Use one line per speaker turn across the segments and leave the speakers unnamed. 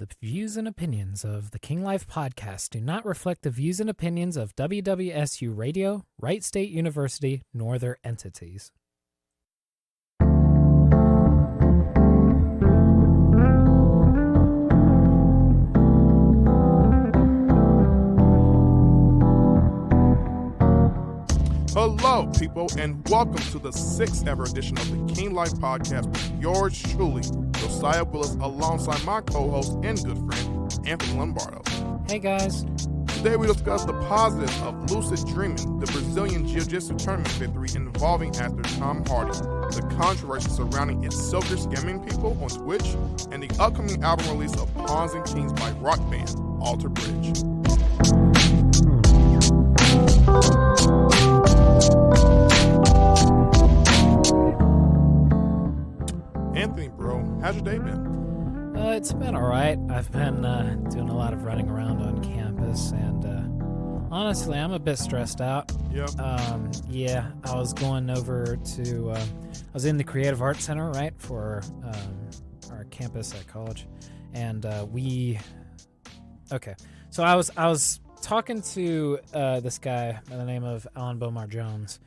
The views and opinions of the King Life podcast do not reflect the views and opinions of WWSU Radio, Wright State University, nor their entities.
Hello, people, and welcome to the 6th ever edition of the King Life Podcast with yours truly, Josiah Willis, alongside my co-host and good friend, Anthony Lombardo.
Hey, guys.
Today we discuss the positives of Lucid Dreaming, the Brazilian Jiu-Jitsu tournament victory involving actor Tom Hardy, the controversy surrounding ItsSliker scamming people on Twitch, and the upcoming album release of Pawns and Kings by rock band Alter Bridge. Anthony, bro, how's your day been?
It's been all right. I've been doing a lot of running around on campus, and honestly, I'm a bit stressed out.
Yep.
Yeah, I was going over to, I was in the Creative Arts Center, right, for our campus at college, and so I was talking to this guy by the name of Alan Bomar Jones.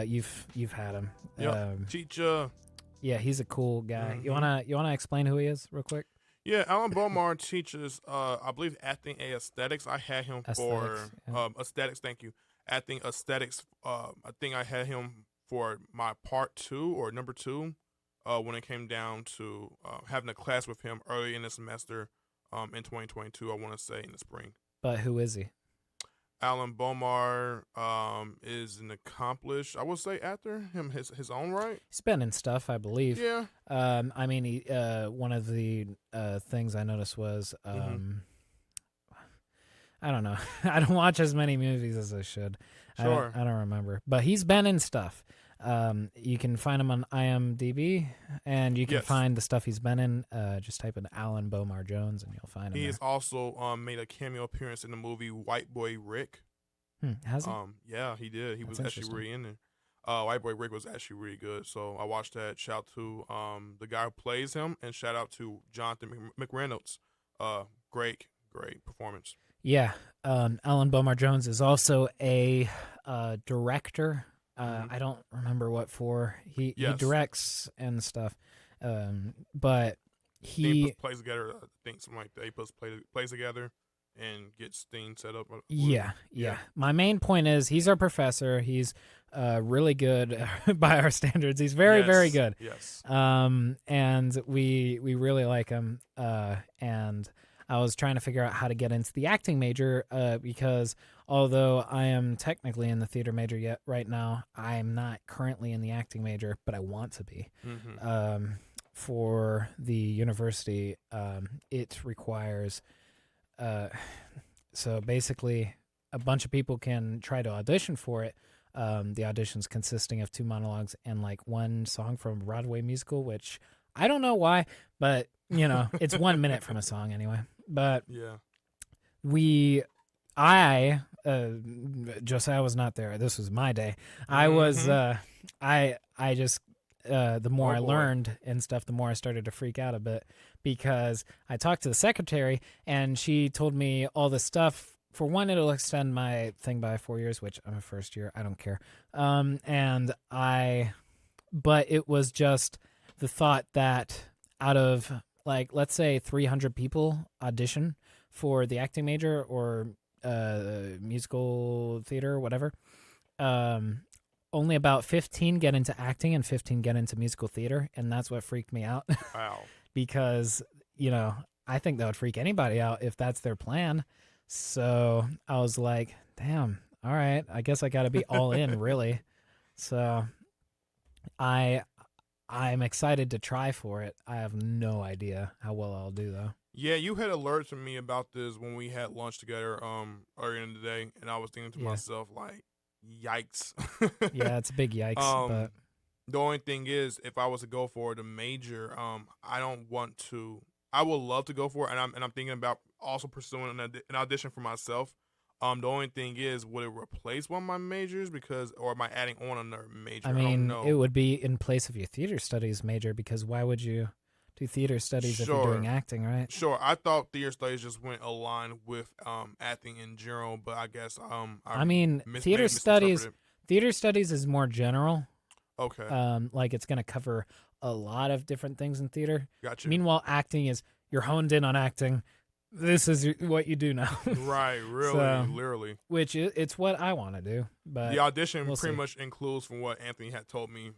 You've had him.
Yep. Teacher.
Yeah, he's a cool guy.
Mm-hmm.
You wanna explain who he is real quick?
Yeah, Alan Bomar teaches, I believe, acting and aesthetics. I had him for aesthetics. Thank you. Acting aesthetics. I think I had him for my part 2 or number 2 when it came down to having a class with him early in the semester in 2022. I want to say in the spring.
But who is he?
Alan Bomar is an accomplished, I would say, actor. His own right.
He's been in stuff, I believe.
Yeah.
I mean, he, one of the things I noticed was, I don't know. I don't watch as many movies as I should.
Sure.
I don't remember. But he's been in stuff. You can find him on IMDb, and you can find the stuff he's been in. Just type in Alan Bomar Jones, and you'll find him.
He has also made a cameo appearance in the movie White Boy Rick.
Has he?
Yeah, he did. He was actually really in there. White Boy Rick was actually really good, so I watched that. Shout out to the guy who plays him, and shout out to Jonathan McReynolds. Great performance.
Yeah, Alan Bomar Jones is also a director. I don't remember what for. He directs and stuff, but he
plays together. I think something like that. He plays together and gets things set up.
Yeah. My main point is he's our professor. He's really good by our standards. He's very good.
Yes.
And we really like him. And I was trying to figure out how to get into the acting major because although I am technically in the theater major right now, I'm not currently in the acting major, but I want to be.
Mm-hmm.
For the university, it requires... so basically, a bunch of people can try to audition for it. The auditions consisting of 2 monologues and like 1 song from a Broadway musical, which I don't know why, but it's 1 minute from a song anyway. But
yeah,
Josiah was not there. This was my day. I was, I just, the more I learned and stuff, the more I started to freak out a bit because I talked to the secretary and she told me all this stuff. For one, it'll extend my thing by 4 years, which I'm a first year. I don't care. But it was just the thought that out of like, let's say 300 people audition for the acting major or musical theater, whatever. Only about 15 get into acting and 15 get into musical theater, and that's what freaked me out.
Wow.
Because, I think that would freak anybody out if that's their plan. So I was like, damn, all right, I guess I got to be all in, really. So I'm excited to try for it. I have no idea how well I'll do, though.
Yeah, you had alerted me about this when we had lunch together earlier in the day, and I was thinking to myself, like, yikes.
Yeah, it's a big yikes. But
the only thing is, if I was to go for the major, I don't want to. I would love to go for it, and I'm thinking about also pursuing an audition for myself. The only thing is, would it replace one of my majors or am I adding on another major?
I mean,
don't know.
it would be in place of your theater studies major because why would you do theater studies if you're doing acting, right?
Sure. I thought theater studies just went aligned with acting in general, but I guess
I mean, theater studies is more general.
Okay.
Like it's going to cover a lot of different things in theater.
Gotcha.
Meanwhile, acting is you're honed in on acting. This is what you do now.
Right, really,
so,
literally.
Which it's what I want to do. But
the audition
pretty
much includes, from what Anthony had told me,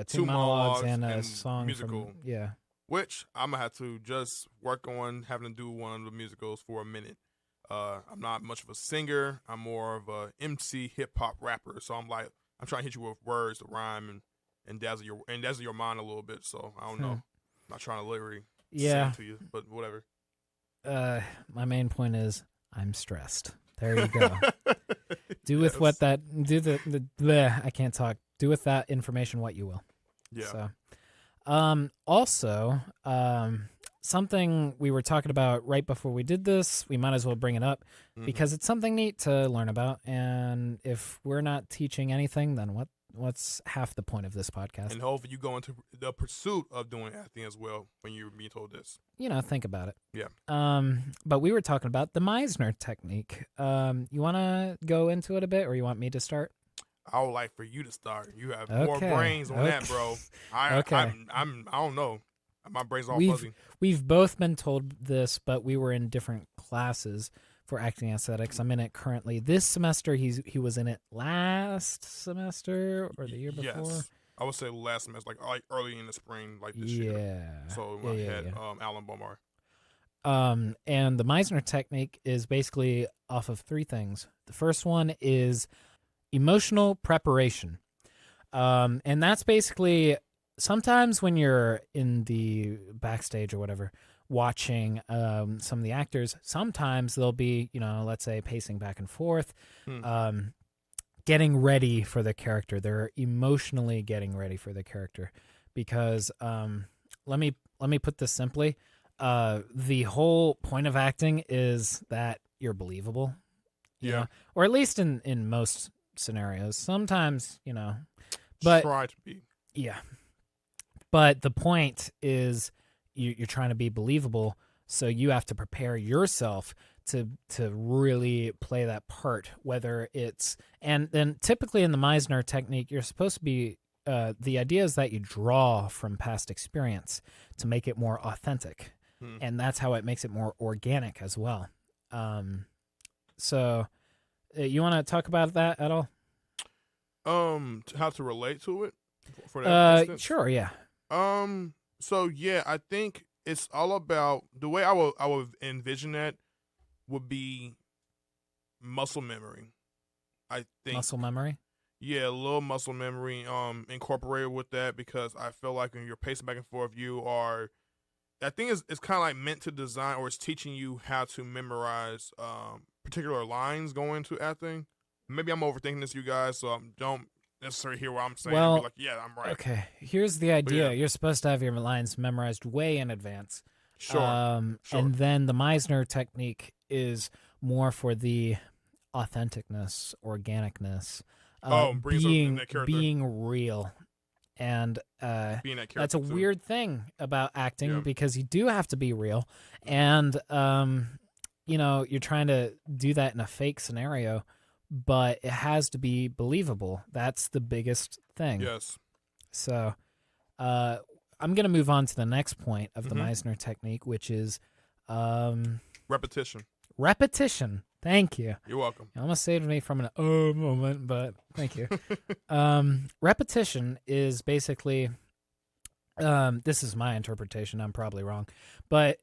two monologues and a song
musical.
Yeah.
Which I'm gonna have to just work on having to do one of the musicals for a minute. I'm not much of a singer. I'm more of a MC hip hop rapper. So I'm trying to hit you with words to rhyme and dazzle your mind a little bit. So I don't know. I'm not trying to literally sing to you, but whatever.
My main point is I'm stressed. There you go. Do with what that do the I can't talk. Do with that information what you will.
Yeah.
So, also, something we were talking about right before we did this, we might as well bring it up because it's something neat to learn about. And if we're not teaching anything, then what's half the point of this podcast?
And hopefully you go into the pursuit of doing acting as well when you're being told this.
Think about it.
Yeah.
But we were talking about the Meisner technique. You want to go into it a bit, or you want me to start?
I would like for you to start. You have more brains on that, bro. I don't know. My brain's all fuzzy.
We've both been told this, but we were in different classes for acting aesthetics. I'm in it currently. This semester, he was in it last semester or the year before?
Yes. I would say last semester, like early in the spring, like this year. So I had Alan Bomar.
And the Meisner technique is basically off of three things. The first one is emotional preparation. And that's basically sometimes when you're in the backstage or whatever, watching some of the actors, sometimes they'll be, let's say pacing back and forth, getting ready for the character. They're emotionally getting ready for the character because let me put this simply. The whole point of acting is that you're believable.
Yeah.
Or at least in most scenarios. Sometimes, but
try to be.
Yeah. But the point is you're trying to be believable, so you have to prepare yourself to really play that part, whether it's and then typically in the Meisner technique, you're supposed to be the idea is that you draw from past experience to make it more authentic. And that's how it makes it more organic as well. So you want to talk about that at all?
How to relate to it for that instance?
Sure, yeah.
So yeah, I think it's all about the way I would envision that would be muscle memory. I think
muscle memory.
Yeah, a little muscle memory incorporated with that, because I feel like when you're pacing back and forth, I think it's kind of like meant to design, or it's teaching you how to memorize particular lines going into acting. Maybe I'm overthinking this, you guys, so don't necessarily hear what I'm saying and be like, yeah, I'm right.
Okay, here's the idea. You're supposed to have your lines memorized way in advance.
Sure.
And then the Meisner technique is more for the authenticness, organicness, being real. And that's a weird thing about acting, because you do have to be real. And, you're trying to do that in a fake scenario, but it has to be believable. That's the biggest thing.
Yes.
So I'm going to move on to the next point of the Meisner technique, which is
repetition.
Repetition. Thank you.
You're welcome.
You almost saved me from an moment, but thank you. Repetition is basically, this is my interpretation, I'm probably wrong, but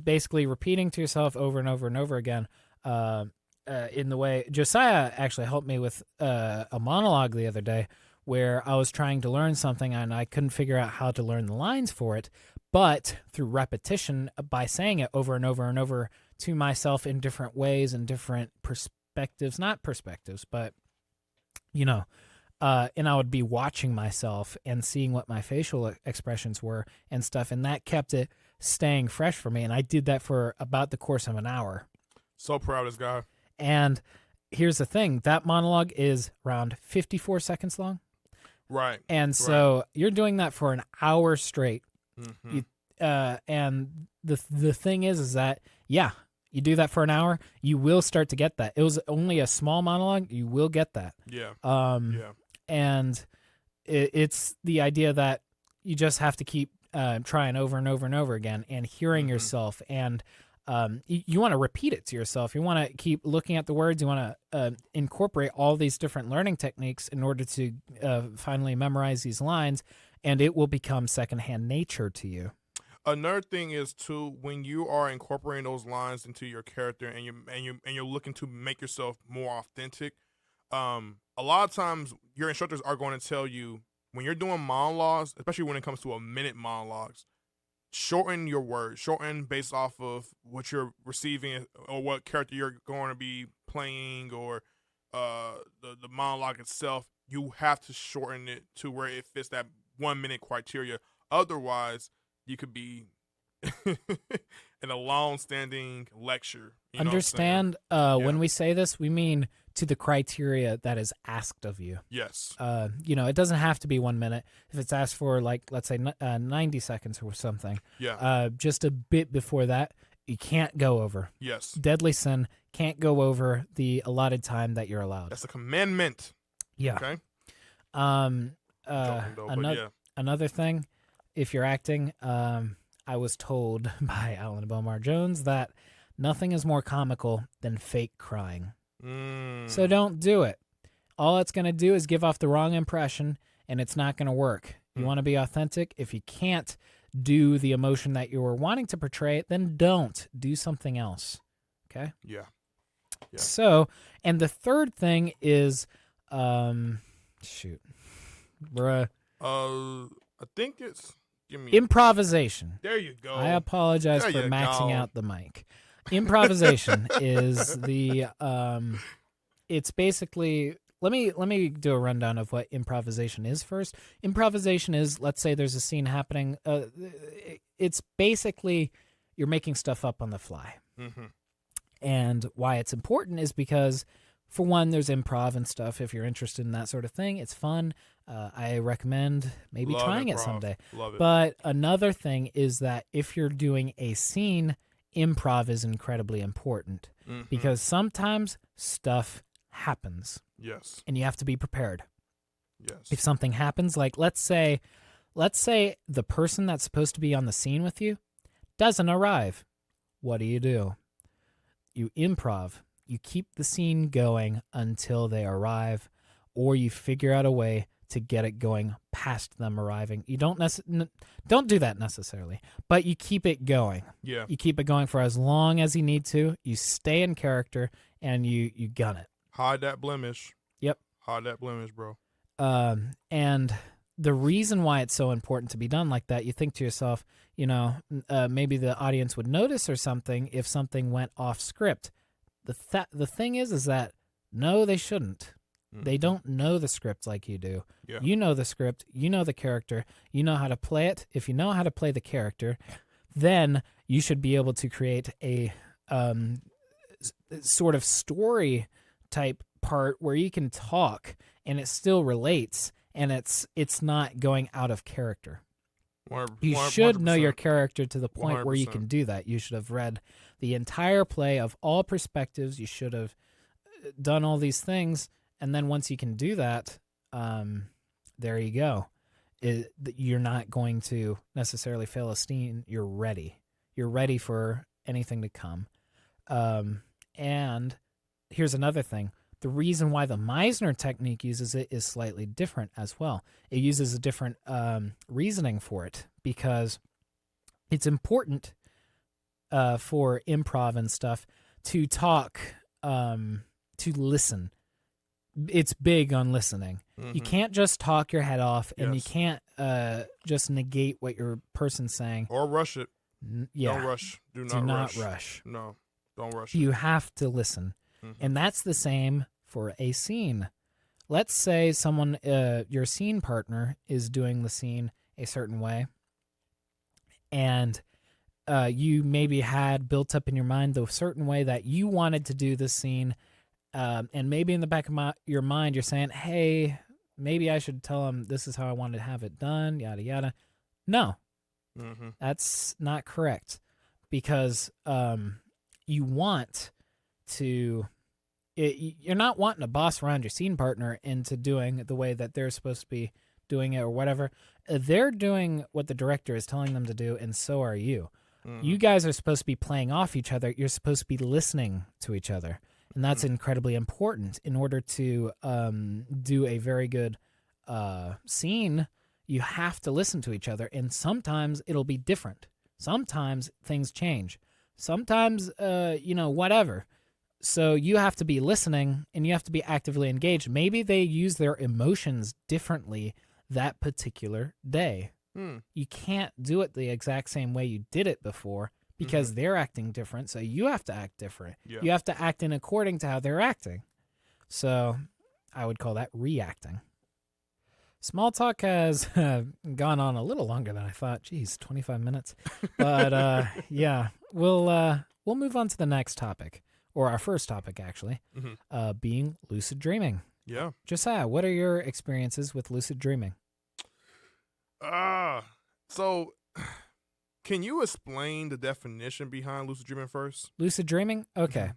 basically repeating to yourself over and over and over again in the way Josiah actually helped me with a monologue the other day where I was trying to learn something and I couldn't figure out how to learn the lines for it, but through repetition, by saying it over and over and over to myself in different ways and different perspectives, not perspectives, but, and I would be watching myself and seeing what my facial expressions were and stuff, and that kept it staying fresh for me, and I did that for about the course of an hour.
So proud of this guy.
And here's the thing, that monologue is around 54 seconds long.
Right.
And so you're doing that for an hour straight.
Mm-hmm.
You and the thing is that you do that for an hour, you will start to get that. It was only a small monologue, you will get that.
Yeah.
And it's the idea that you just have to keep trying over and over and over again and hearing yourself, and you want to repeat it to yourself. You want to keep looking at the words. You want to incorporate all these different learning techniques in order to finally memorize these lines, and it will become secondhand nature to you.
Another thing is too, when you are incorporating those lines into your character and you're looking to make yourself more authentic. A lot of times your instructors are going to tell you when you're doing monologues, especially when it comes to a minute monologues, shorten your words, shorten based off of what you're receiving or what character you're going to be playing, or the monologue itself. You have to shorten it to where it fits that 1 minute criteria. Otherwise, you could be in a long-standing lecture.
Understand? When we say this, we mean to the criteria that is asked of you.
Yes.
It doesn't have to be 1 minute. If it's asked for, like, let's say 90 seconds or something.
Yeah.
Just a bit before that, you can't go over.
Yes.
Deadly sin can't go over the allotted time that you're allowed.
That's a commandment.
Yeah.
Okay.
Another thing, if you're acting, I was told by Alan Bomar Jones that nothing is more comical than fake crying. So don't do it. All it's going to do is give off the wrong impression, and it's not going to work. You want to be authentic. If you can't do the emotion that you were wanting to portray, then don't. Do something else. Okay?
Yeah.
So, and the third thing is, bruh.
I think it's
improvisation.
There you go.
I apologize for maxing out the mic. Improvisation is the it's basically, let me do a rundown of what improvisation is first. Improvisation is, let's say there's a scene happening, it's basically you're making stuff up on the fly. And why it's important is because, for one, there's improv and stuff. If you're interested in that sort of thing, it's fun. I recommend maybe trying it someday.
Love it.
But another thing is that if you're doing a scene, improv is incredibly important because sometimes stuff happens.
Yes.
And you have to be prepared.
Yes.
If something happens, like let's say the person that's supposed to be on the scene with you doesn't arrive. What do? You improv. You keep the scene going until they arrive, or you figure out a way to get it going past them arriving. You don't do that necessarily, but you keep it going.
Yeah.
You keep it going for as long as you need to. You stay in character, and you gun it.
Hide that blemish.
Yep.
Hide that blemish, bro.
And the reason why it's so important to be done like that, you think to yourself, maybe the audience would notice or something if something went off script. The thing is that no, they shouldn't. They don't know the script like you do.
Yeah.
You know the script. You know the character. You know how to play it. If you know how to play the character, then you should be able to create a sort of story type part where you can talk and it still relates and it's not going out of character. You should know your character to the point
100%.
where you can do that. You should have read the entire play of all perspectives. You should have done all these things. And then once you can do that, there you go. You're not going to necessarily fail a scene. You're ready. You're ready for anything to come. And here's another thing. The reason why the Meisner technique uses it is slightly different as well. It uses a different reasoning for it because it's important for improv and stuff to talk, to listen. It's big on listening. You can't just talk your head off, and you can't just negate what your person's saying.
Or rush it.
Yeah.
Don't rush. Do not rush. No, don't rush
You have to listen. And that's the same for a scene. Let's say someone, your scene partner, is doing the scene a certain way, and you maybe had built up in your mind the certain way that you wanted to do this scene, and maybe in the back of your mind you're saying, hey, maybe I should tell him this is how I wanted to have it done, yada, yada. No,
Mm-hmm.
That's not correct, because you want to. You're not wanting to boss around your scene partner into doing the way that they're supposed to be doing it or whatever. They're doing what the director is telling them to do, and so are you.
Mm-hmm.
You guys are supposed to be playing off each other. You're supposed to be listening to each other. And that's incredibly important in order to do a very good scene. You have to listen to each other, and sometimes it'll be different. Sometimes things change. Sometimes, whatever. So you have to be listening, and you have to be actively engaged. Maybe they use their emotions differently that particular day. You can't do it the exact same way you did it before because they're acting different, so you have to act different.
Yeah.
You have to act in according to how they're acting. So I would call that reacting. Small talk has gone on a little longer than I thought. Jeez, 25 minutes. But yeah, we'll move on to the next topic, or our first topic actually, being lucid dreaming.
Yeah.
Josiah, what are your experiences with lucid dreaming?
So can you explain the definition behind lucid dreaming first?
Lucid dreaming? Okay.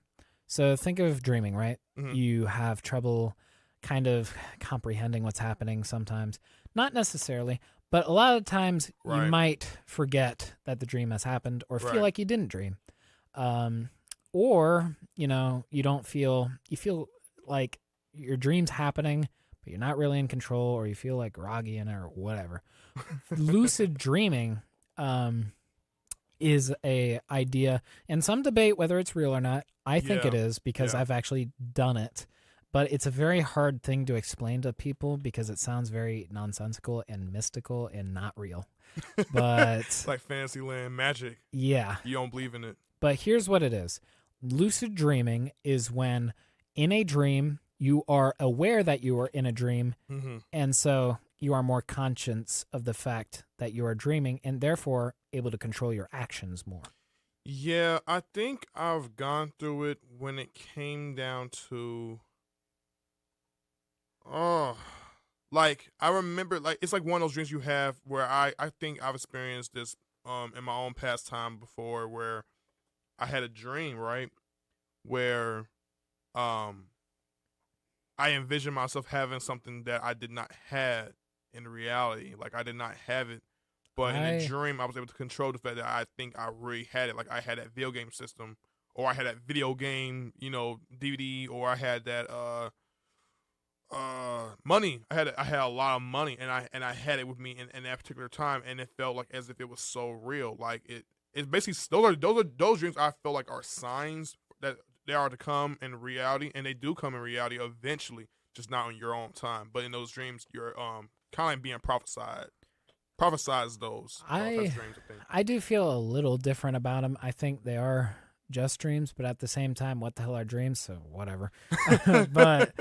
So think of dreaming, right? You have trouble kind of comprehending what's happening sometimes. Not necessarily, but a lot of times you might forget that the dream has happened or feel like you didn't dream. Or, you don't feel, you feel like your dream's happening, but you're not really in control, or you feel like groggy in it or whatever. Lucid dreaming is a idea, and some debate whether it's real or not. I think it is because I've actually done it, but it's a very hard thing to explain to people because it sounds very nonsensical and mystical and not real. But
it's like Fantasyland magic.
Yeah.
You don't believe in it.
But here's what it is. Lucid dreaming is when in a dream you are aware that you are in a dream, and so you are more conscious of the fact that you are dreaming and therefore able to control your actions more.
Yeah, I think I've gone through it when it came down to like I remember, like it's like one of those dreams you have where I think I've experienced this in my own pastime before, where I had a dream, right, where I envisioned myself having something that I did not have in reality. Like I did not have it, but in a dream I was able to control the fact that I think I really had it. Like I had that video game system, or I had that video game, DVD, or I had that money. I had a lot of money, and I had it with me in that particular time, and it felt like as if it was so real. Like it's basically those dreams I feel like are signs that they are to come in reality, and they do come in reality eventually, just not on your own time. But in those dreams, you're kind of like being prophesied those types of dreams, I think.
I do feel a little different about them. I think they are just dreams, but at the same time, what the hell are dreams? So whatever. But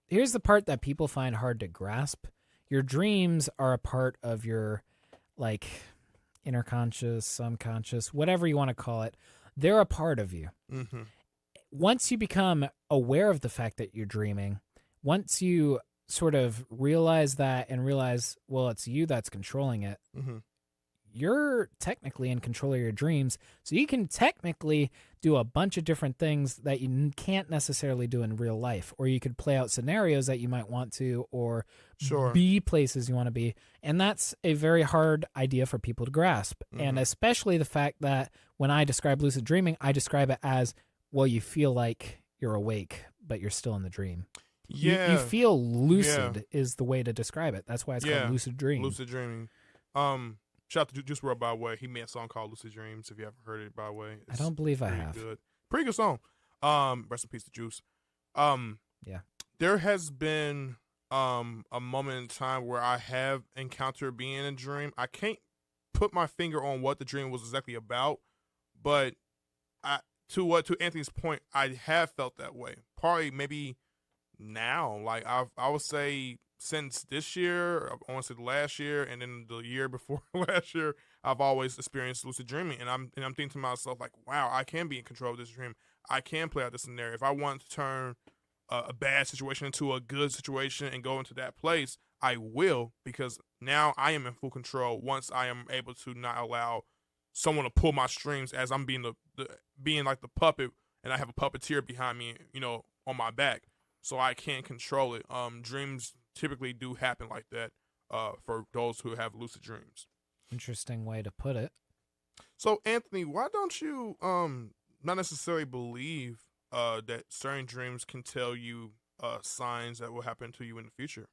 here's the part that people find hard to grasp. Your dreams are a part of your like inner conscious, subconscious, whatever you want to call it. They're a part of you. Once you become aware of the fact that you're dreaming, once you sort of realize that and realize, well, it's you that's controlling it, you're technically in control of your dreams. So you can technically do a bunch of different things that you can't necessarily do in real life, or you could play out scenarios that you might want to, or be places you want to be. And that's a very hard idea for people to grasp. And especially the fact that when I describe lucid dreaming, I describe it as, well, you feel like you're awake, but you're still in the dream.
Yeah.
You feel lucid is the way to describe it. That's why it's called lucid dreaming.
Lucid dreaming. Shout out to Juice WRLD, by the way. He made a song called Lucid Dreams, if you haven't heard it, by the way.
I don't believe I have.
Good. Pretty good song. Rest in peace to Juice.
Yeah.
There has been a moment in time where I have encountered being in a dream. I can't put my finger on what the dream was exactly about, but to Anthony's point, I have felt that way. Probably maybe now. Like I would say since this year, I want to say last year, and then the year before last year, I've always experienced lucid dreaming, and I'm thinking to myself like, wow, I can be in control of this dream. I can play out this scenario. If I want to turn a bad situation into a good situation and go into that place, I will, because now I am in full control once I am able to not allow someone to pull my strings as I'm being being like the puppet, and I have a puppeteer behind me, on my back, so I can't control it. Dreams typically do happen like that. For those who have lucid dreams.
Interesting way to put it.
So Anthony, why don't you not necessarily believe that certain dreams can tell you signs that will happen to you in the future?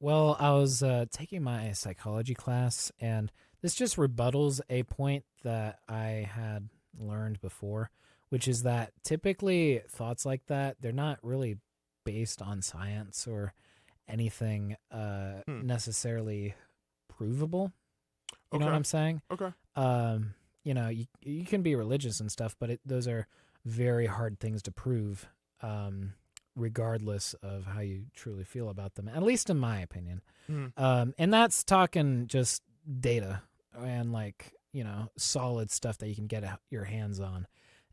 Well, I was taking my psychology class, and this just rebuttals a point that I had learned before, which is that typically thoughts like that, they're not really based on science or anything necessarily provable. You know what I'm saying?
Okay.
You can be religious and stuff, but those are very hard things to prove, regardless of how you truly feel about them, at least in my opinion. And that's talking just data and solid stuff that you can get your hands on.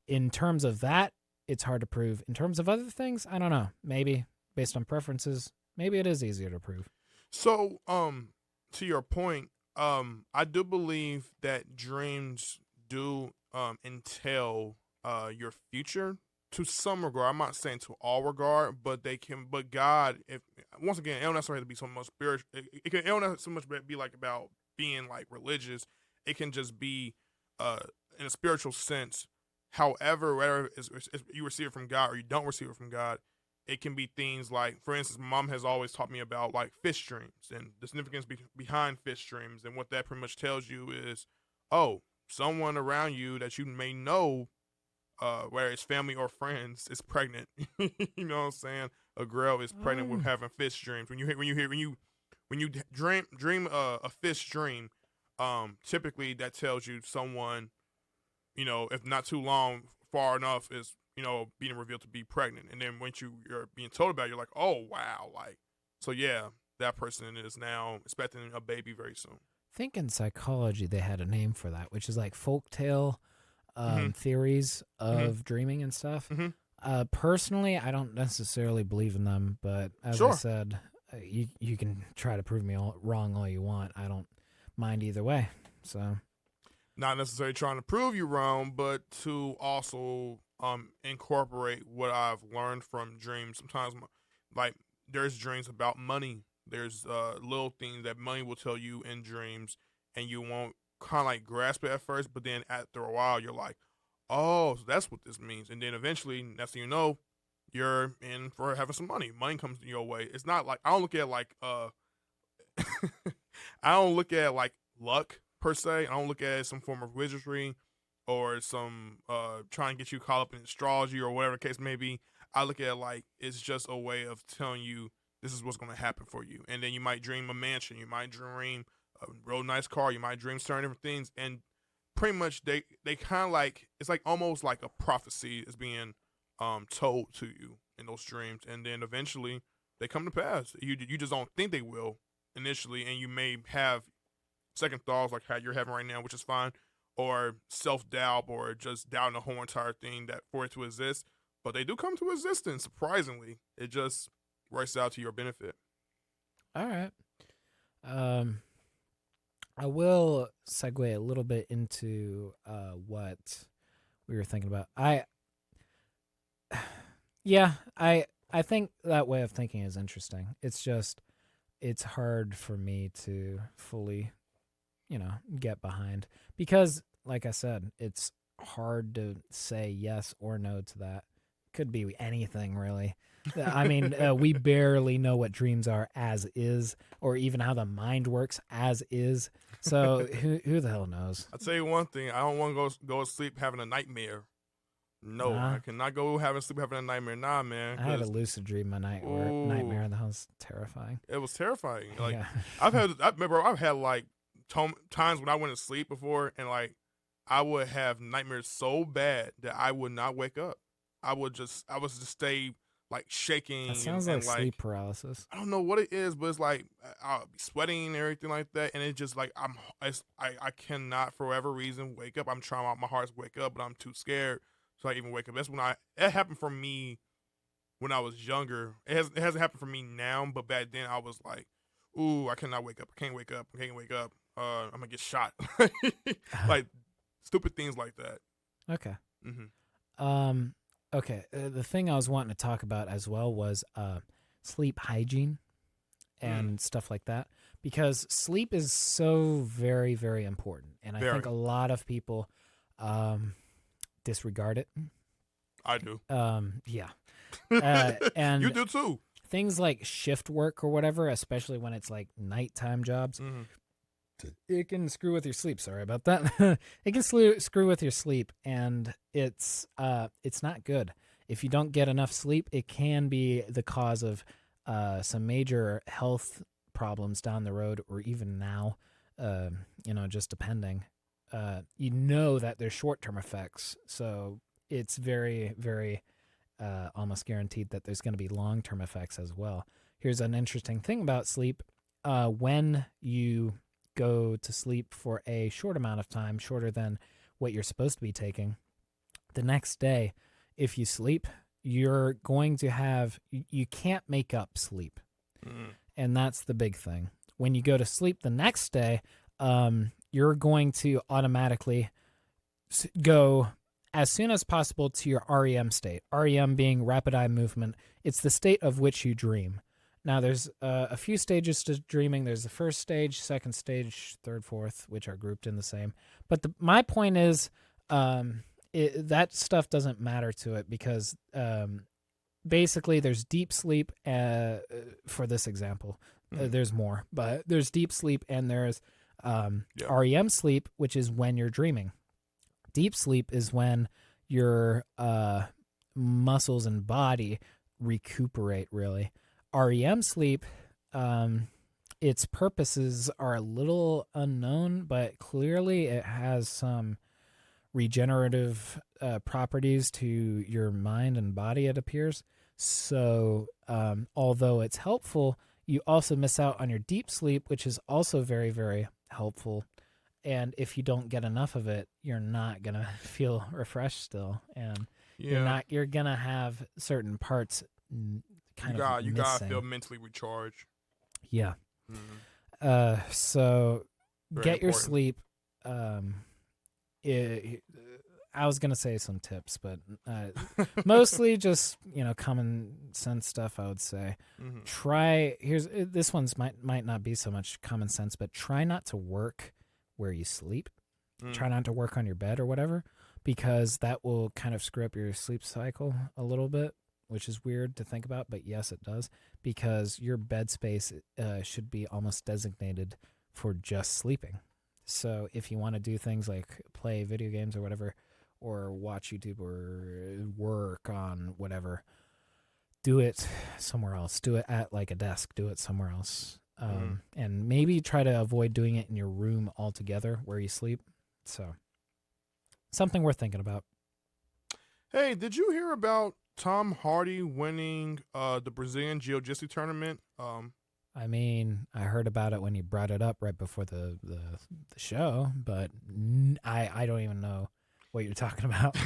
In terms of that, it's hard to prove. In terms of other things, I don't know. Maybe based on preferences, maybe it is easier to prove.
So, to your point, I do believe that dreams do entail your future to some regard. I'm not saying to all regard, but they can. But God, if once again, it don't necessarily have to be so much spiritual. It don't necessarily so much be like about being like religious. It can just be in a spiritual sense. However, whether you receive it from God or you don't receive it from God, it can be things like, for instance, my mom has always taught me about like fish dreams and the significance behind fish dreams, and what that pretty much tells you is, oh, someone around you that you may know, whether it's family or friends, is pregnant. You know what I'm saying? A girl is pregnant with having fish dreams. When you dream a fish dream, typically that tells you someone, if not too long, far enough, is being revealed to be pregnant. And then once you're being told about it, you're like, oh wow, like, so yeah, that person is now expecting a baby very soon.
I think in psychology they had a name for that, which is like folktale theories of dreaming and stuff. Personally, I don't necessarily believe in them, but as I said, you can try to prove me wrong all you want. I don't mind either way. So,
not necessarily trying to prove you wrong, but to also incorporate what I've learned from dreams. Sometimes, like, there's dreams about money. There's little things that money will tell you in dreams, and you won't kind of like grasp it at first, but then after a while, you're like, oh, so that's what this means. And then eventually, next thing you know, you're in for having some money. Money comes your way. It's not like, I don't look at it like I don't look at it like luck per se. I don't look at it as some form of wizardry or some trying to get you caught up in astrology or whatever the case may be. I look at it like it's just a way of telling you this is what's going to happen for you. And then you might dream a mansion, you might dream a real nice car, you might dream certain different things, and pretty much they kind of like, it's like almost like a prophecy is being told to you in those dreams, and then eventually they come to pass. You just don't think they will initially, and you may have second thoughts like how you're having right now, which is fine, or self-doubt, or just doubting the whole entire thing that for it to exist. But they do come to existence, surprisingly. It just works out to your benefit.
All right. I will segue a little bit into what we were thinking about. I think that way of thinking is interesting. It's just, it's hard for me to fully, get behind, because like I said, it's hard to say yes or no to that. Could be anything, really. I mean, we barely know what dreams are as is, or even how the mind works as is. So who the hell knows?
I'll tell you one thing. I don't want to go to sleep having a nightmare. No, I cannot go sleep having a nightmare. Nah, man.
I had a lucid dream my nightmare, and that was terrifying.
It was terrifying. Like, yeah. I remember I've had like times when I went to sleep before, and like I would have nightmares so bad that I would not wake up. I would just stay like shaking.
That sounds like sleep paralysis.
I don't know what it is, but it's like I'll be sweating and everything like that, and it's just like I cannot for whatever reason wake up. I'm trying my hardest to wake up, but I'm too scared so I even wake up. That's when it happened for me when I was younger. It hasn't happened for me now, but back then I was like, ooh, I cannot wake up. I can't wake up. I can't wake up. I'm gonna get shot. Like stupid things like that.
Okay.
Mm-hmm.
Okay. The thing I was wanting to talk about as well was sleep hygiene and stuff like that, because sleep is so very, very important, and I think a lot of people disregard it.
I do.
Yeah. And
you do too.
Things like shift work or whatever, especially when it's like nighttime jobs, it can screw with your sleep. Sorry about that. It can screw with your sleep, and it's not good. If you don't get enough sleep, it can be the cause of some major health problems down the road, or even now, just depending. That there's short-term effects, so it's very, very almost guaranteed that there's going to be long-term effects as well. Here's an interesting thing about sleep. When you go to sleep for a short amount of time, shorter than what you're supposed to be taking, the next day, if you sleep, you're going to have, you can't make up sleep. And that's the big thing. When you go to sleep the next day, you're going to automatically go as soon as possible to your REM state. REM being rapid eye movement. It's the state of which you dream. Now, there's a few stages to dreaming. There's the first stage, second stage, third, fourth, which are grouped in the same. But my point is, that stuff doesn't matter to it, because basically there's deep sleep for this example. There's more, but there's deep sleep and there's REM sleep, which is when you're dreaming. Deep sleep is when your muscles and body recuperate, really. REM sleep, its purposes are a little unknown, but clearly it has some regenerative properties to your mind and body, it appears. So although it's helpful, you also miss out on your deep sleep, which is also very, very helpful. And if you don't get enough of it, you're not going to feel refreshed still. And you're going to have certain parts kind of
you
missing.
gotta feel mentally recharged.
Yeah. So
Very
get your
important.
sleep. I was going to say some tips, but mostly just, common sense stuff, I would say. This one's might not be so much common sense, but try not to work where you sleep. Try not to work on your bed or whatever, because that will kind of screw up your sleep cycle a little bit, which is weird to think about, but yes, it does, because your bed space should be almost designated for just sleeping. So if you want to do things like play video games or whatever, or watch YouTube or work on whatever, do it somewhere else. Do it at like a desk. Do it somewhere else. And maybe try to avoid doing it in your room altogether where you sleep. So something worth thinking about.
Hey, did you hear about Tom Hardy winning the Brazilian Jiu-Jitsu tournament?
I mean, I heard about it when you brought it up right before the show, but I don't even know what you're talking about.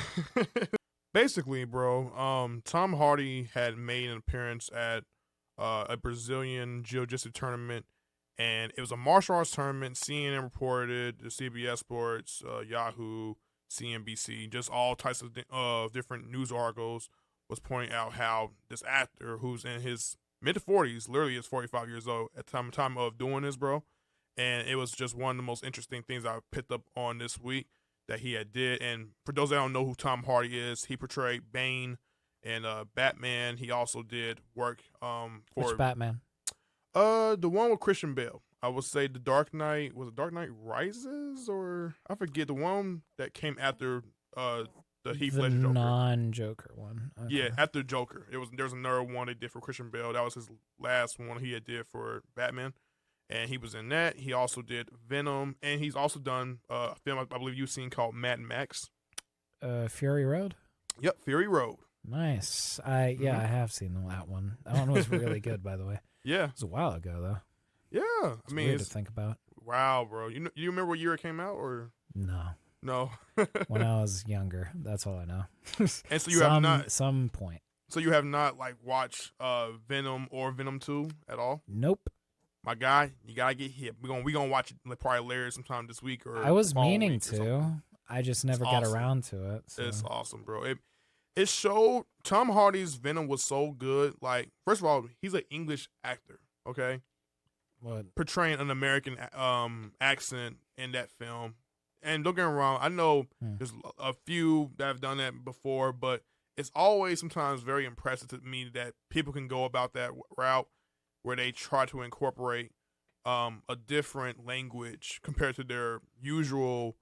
Basically, bro, Tom Hardy had made an appearance at a Brazilian Jiu-Jitsu tournament, and it was a martial arts tournament. CNN reported, the CBS Sports, Yahoo, CNBC, just all types of different news articles was pointing out how this actor, who's in his mid-40s, literally is 45 years old at the time of doing this, bro. And it was just one of the most interesting things I picked up on this week that he had did. And for those that don't know who Tom Hardy is, he portrayed Bane in Batman. He also did work for
Which Batman?
The one with Christian Bale. I would say The Dark Knight. Was it Dark Knight Rises, or I forget, the one that came after the Heath Ledger Joker.
Non-Joker one. Okay.
Yeah, after Joker. There's another one they did for Christian Bale. That was his last one he had did for Batman. And he was in that. He also did Venom. And he's also done a film I believe you've seen called Mad Max.
Fury Road?
Yep, Fury Road.
Nice. I have seen that one. That one was really good, by the way.
Yeah.
It was a while ago, though.
Yeah.
It's weird to think about.
Wow, bro. You remember what year it came out, or? No.
When I was younger. That's all I know.
And so you have not
some point.
So you have not like watched Venom or Venom 2 at all?
Nope.
my guy, you gotta get hip. We gonna watch it probably later sometime this week or
I was
the following
meaning
week or
to. I just never got
awesome.
around to it. So.
It's awesome, bro. It showed Tom Hardy's Venom was so good. Like, first of all, he's an English actor, okay?
What?
Portraying an American accent in that film. And don't get me wrong, I know there's a few that have done that before, but it's always sometimes very impressive to me that people can go about that route where they try to incorporate a different language compared to their usual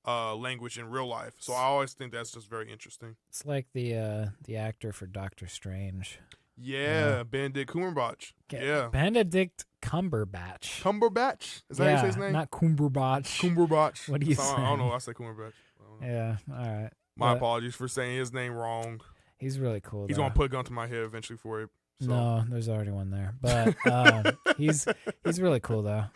language in real life. So I always think that's just very interesting.
It's like the actor for Doctor Strange.
Yeah, Benedict Cumberbatch. Yeah.
Benedict Cumberbatch.
Cumberbatch? Is that how you say his name?
Not Cumberbatch.
Cumberbatch.
What do you say?
I don't know. I say Cumberbatch.
Yeah, all right.
My apologies for saying his name wrong.
He's really cool.
He's going to put a gun to my head eventually for it. So.
No, there's already one there. But he's really cool, though.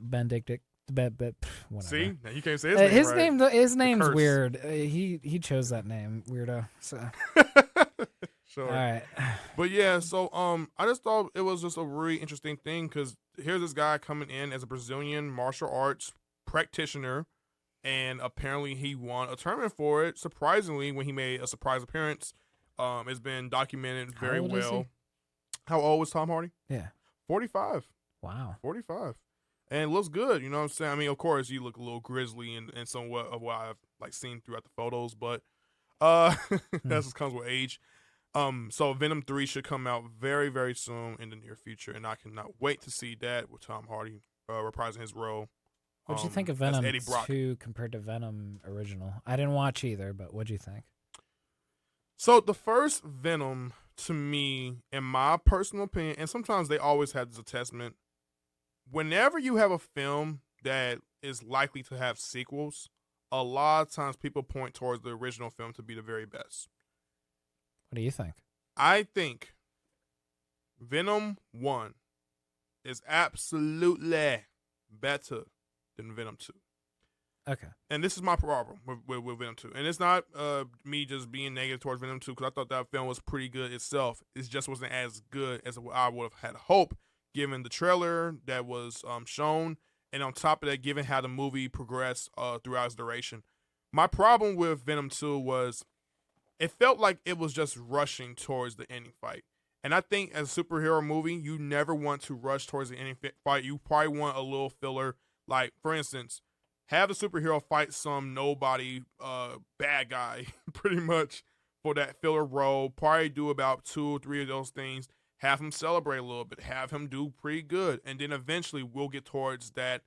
Benedict. Whatever.
See? Now you can't say his name right.
His name's weird. He chose that name, weirdo. So.
Sure.
All right.
But yeah, so I just thought it was just a really interesting thing because here's this guy coming in as a Brazilian martial arts practitioner, and apparently he won a tournament for it. Surprisingly, when he made a surprise appearance, it's been documented very well. How old was Tom Hardy?
Yeah.
45.
Wow.
45. And it looks good, you know what I'm saying? I mean, of course, you look a little grizzly and somewhat of what I've like seen throughout the photos, but that just comes with age. So Venom 3 should come out very, very soon in the near future, and I cannot wait to see that with Tom Hardy reprising his role.
What'd you think of Venom 2 compared to Venom original? I didn't watch either, but what'd you think?
So the first Venom, to me, in my personal opinion, and sometimes they always have this attestment, whenever you have a film that is likely to have sequels, a lot of times people point towards the original film to be the very best.
What do you think?
I think Venom 1 is absolutely better than Venom 2.
Okay.
And this is my problem with Venom 2. And it's not me just being negative towards Venom 2 because I thought that film was pretty good itself. It just wasn't as good as I would have had hope given the trailer that was shown. And on top of that, given how the movie progressed throughout its duration. My problem with Venom 2 was it felt like it was just rushing towards the ending fight. And I think as a superhero movie, you never want to rush towards the ending fight. You probably want a little filler. Like, for instance, have the superhero fight some nobody bad guy, pretty much, for that filler role. Probably do about 2 or 3 of those things. Have him celebrate a little bit. Have him do pretty good. And then eventually we'll get towards that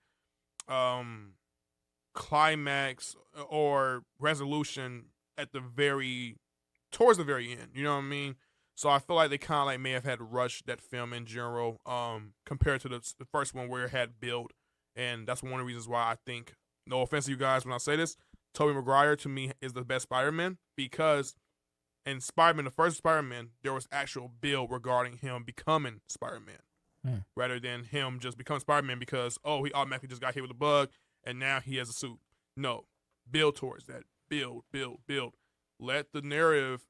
climax or resolution towards the very end. You know what I mean? So I feel like they kind of like may have had to rush that film in general compared to the first one where it had build. And that's one of the reasons why I think, no offense to you guys when I say this, Tobey Maguire to me is the best Spider-Man because in Spider-Man, the first Spider-Man, there was actual build regarding him becoming Spider-Man rather than him just becoming Spider-Man because, he automatically just got hit with a bug and now he has a suit. No. Build towards that. Build. Let the narrative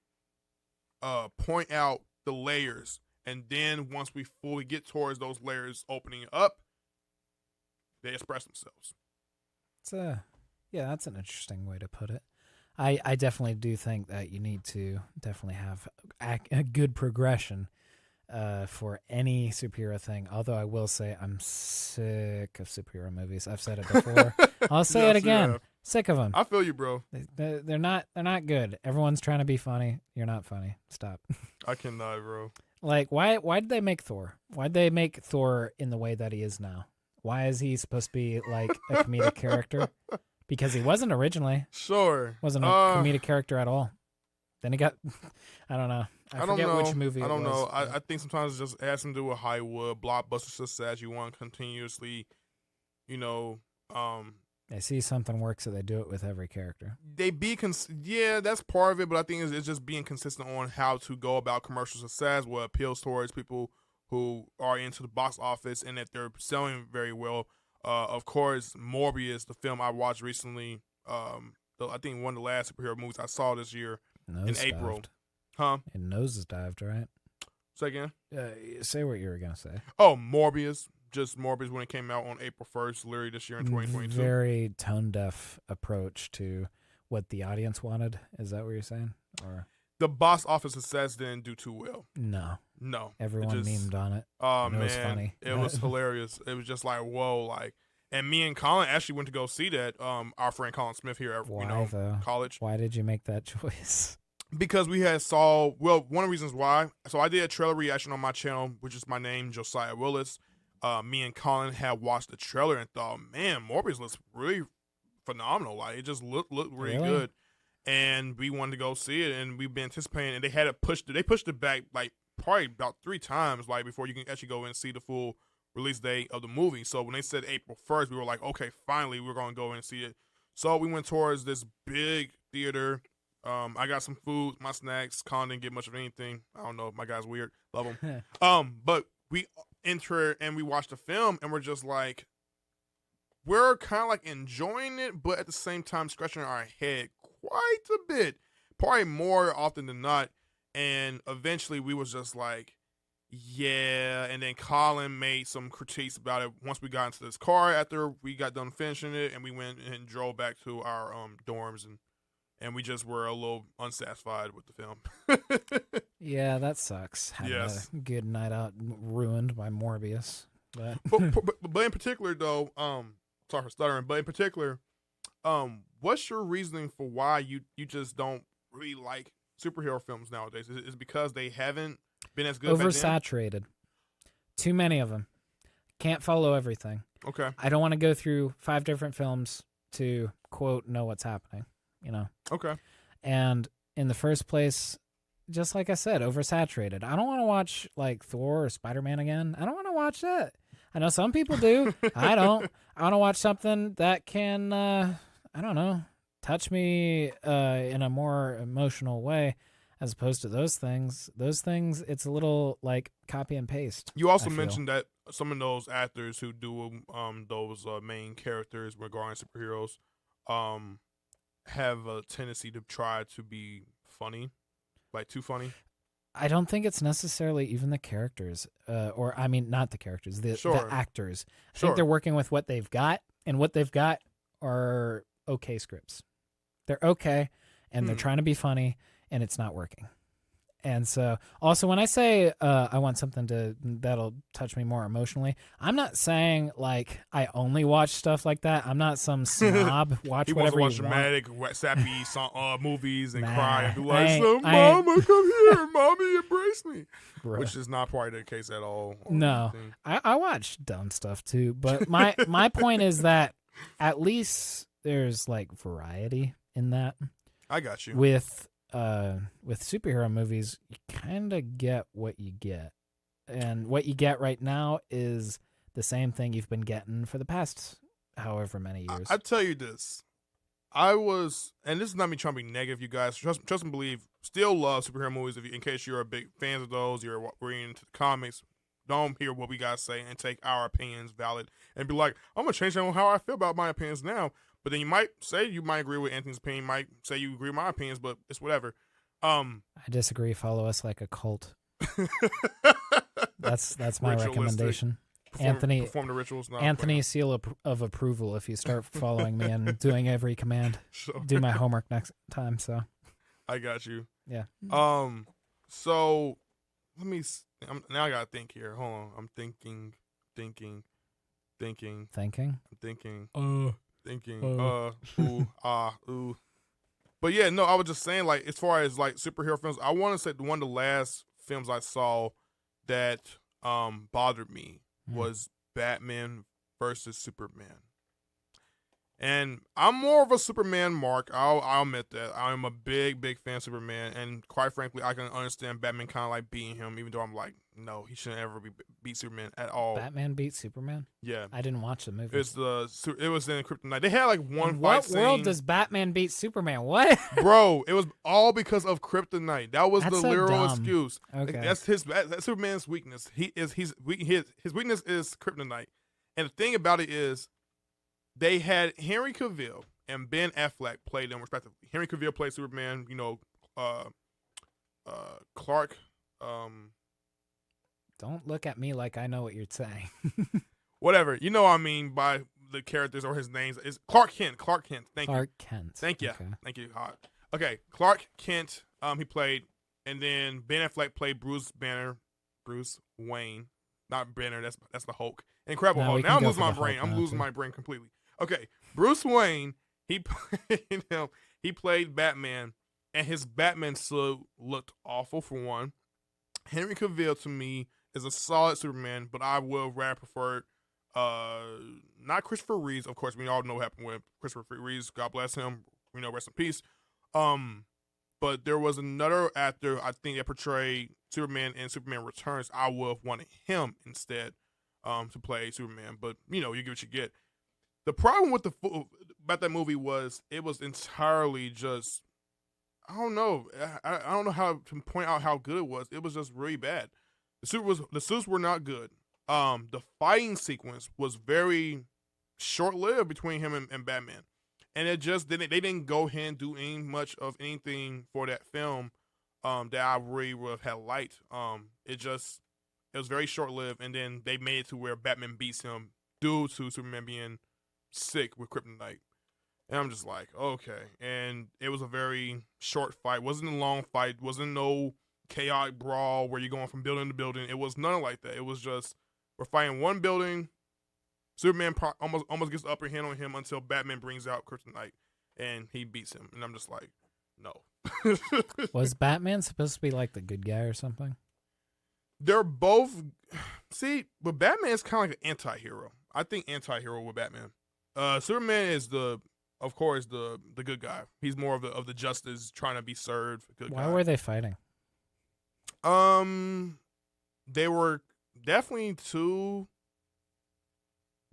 point out the layers, and then once we fully get towards those layers opening up, they express themselves.
That's an interesting way to put it. I definitely do think that you need to definitely have a good progression for any superhero thing. Although I will say I'm sick of superhero movies. I've said it before. I'll say it again. Sick of them.
I feel you, bro.
They're not good. Everyone's trying to be funny. You're not funny. Stop.
I cannot, bro.
Like, why did they make Thor? Why'd they make Thor in the way that he is now? Why is he supposed to be like a comedic character? Because he wasn't originally.
Sure.
Wasn't a comedic character at all. Then he got, I don't know. I forget which movie it was.
I don't know. I think sometimes it just has to do with Hollywood, blockbuster success. You want to continuously,
They see something works, so they do it with every character.
That's part of it, but I think it's just being consistent on how to go about commercial success, what appeals towards people who are into the box office and that they're selling very well. Of course, Morbius, the film I watched recently, I think one of the last superhero movies I saw this year in April. Huh?
It nose dived, right?
Say again?
Say what you were going to say.
Oh, Morbius. just Morbius when it came out on April 1st, literally this year in 2022.
Very tone deaf approach to what the audience wanted. Is that what you're saying? Or
the box office success didn't do too well.
no, everyone memed on it.
Oh
man,
it
was funny.
It was hilarious. It was just like whoa, like. And me and Colin actually went to go see that. Our friend Colin Smith here at
though?
college.
Why did you make that choice?
Because we had saw one of the reasons why. So I did a trailer reaction on my channel, which is my name, Josiah Willis. Me and Colin had watched the trailer and thought, man, Morbius looks really phenomenal. Like it just looked really good. And we wanted to go see it, and we've been anticipating. And they had it pushed. They pushed it back like probably about 3 times, like before you can actually go and see the full release date of the movie. So when they said April 1st, we were like, okay, finally, we're going to go and see it. So we went towards this big theater. I got some food, my snacks. Colin didn't get much of anything. I don't know. My guy's weird. Love him. But we enter and we watch the film, and we're just like, we're kind of like enjoying it, but at the same time scratching our head quite a bit. Probably more often than not. And eventually we was just like, yeah, and then Colin made some critiques about it once we got into this car after we got done finishing it, and we went and drove back to our dorms, and we just were a little unsatisfied with the film.
Yeah, that sucks. Having a good night out ruined by Morbius. But
in particular, though, sorry for stuttering, but in particular, what's your reasoning for why you just don't really like superhero films nowadays? Is it because they haven't been as good?
Oversaturated. Too many of them. Can't follow everything.
Okay.
I don't want to go through 5 different films to, quote, know what's happening,
Okay.
And in the first place, just like I said, oversaturated. I don't want to watch, like, Thor or Spider-Man again. I don't want to watch that. I know some people do. I don't. I want to watch something that can, I don't know, touch me in a more emotional way. As opposed to those things, it's a little like copy and paste.
You also mentioned that some of those actors who do those main characters regarding superheroes have a tendency to try to be funny, like too funny.
I don't think it's necessarily even the characters, or I mean, not the characters, the actors. I think they're working with what they've got, and what they've got are okay scripts. They're okay, and they're trying to be funny. And it's not working. And so, also, when I say I want something that'll touch me more emotionally, I'm not saying, like, I only watch stuff like that. I'm not some snob. Watch whatever you want.
He wants to watch dramatic, sappy movies and cry and be like, Mama, come here. Mommy, embrace me. Bruh. Which is not probably the case at all.
No. I watch dumb stuff, too. But my point is that at least there's, like, variety in that.
I got you.
With superhero movies, you kind of get what you get. And what you get right now is the same thing you've been getting for the past however many years.
I tell you this. And this is not me trying to be negative, you guys. Trust and believe, still love superhero movies. In case you're a big fans of those, you're reading into the comics, don't hear what we guys say and take our opinions valid and be like, I'm going to change how I feel about my opinions now. But then you might say you might agree with Anthony's opinion, might say you agree with my opinions, but it's whatever.
I disagree. Follow us like a cult. That's my recommendation.
Perform the rituals.
Anthony, seal of approval if you start following me and doing every command. Do my homework next time. So
I got you.
Yeah.
So let me. Now I gotta think here. Hold on. I'm thinking. Ooh. But yeah, no, I was just saying, like, as far as like superhero films, I want to say one of the last films I saw that bothered me was Batman versus Superman. And I'm more of a Superman mark. I'll admit that. I'm a big fan of Superman. And quite frankly, I can understand Batman kind of like beating him, even though I'm like, no, he shouldn't ever beat Superman at all.
Batman beat Superman?
Yeah.
I didn't watch the movie.
It was in Kryptonite. They had like one fight scene.
What world does Batman beat Superman? What?
Bro, it was all because of Kryptonite. That was the literal excuse.
Okay.
That's Superman's weakness. His weakness is Kryptonite. And the thing about it is, they had Henry Cavill and Ben Affleck play them respectively. Henry Cavill played Superman. Clark.
Don't look at me like I know what you're saying.
whatever. You know what I mean by the characters or his names. It's Clark Kent. Clark Kent. Thank you.
Clark Kent.
Thank you.
Okay.
Thank you. Okay. Clark Kent. He played, and then Ben Affleck played Bruce Wayne, not Banner. That's the Hulk. Incredible Hulk. Now I'm losing my brain. I'm losing my brain completely. Okay, Bruce Wayne. He played him. He played Batman, and his Batman suit looked awful for one. Henry Cavill to me is a solid Superman, but I will rather prefer not Christopher Reeves. Of course, we all know what happened with Christopher Reeves. God bless him. Rest in peace. But there was another actor I think that portrayed Superman in Superman Returns. I would have wanted him instead to play Superman. But you get what you get. The problem with about that movie was it was entirely just, I don't know. I don't know how to point out how good it was. It was just really bad. The suits were not good. The fighting sequence was very short lived between him and Batman, and it just didn't. They didn't go ahead and do much of anything for that film that I really would have had liked. It was very short lived, and then they made it to where Batman beats him due to Superman being sick with kryptonite. And I'm just like, okay. And it was a very short fight. Wasn't a long fight. Wasn't no chaotic brawl where you're going from building to building. It was none like that. It was just, we're fighting one building. Superman almost gets the upper hand on him until Batman brings out kryptonite and he beats him. And I'm just like, no.
Was Batman supposed to be like the good guy or something?
They're both. See, but Batman's kind of like an anti-hero. I think anti-hero with Batman. Superman is of course, the good guy. He's more of the justice trying to be served.
Why were they fighting?
They were definitely two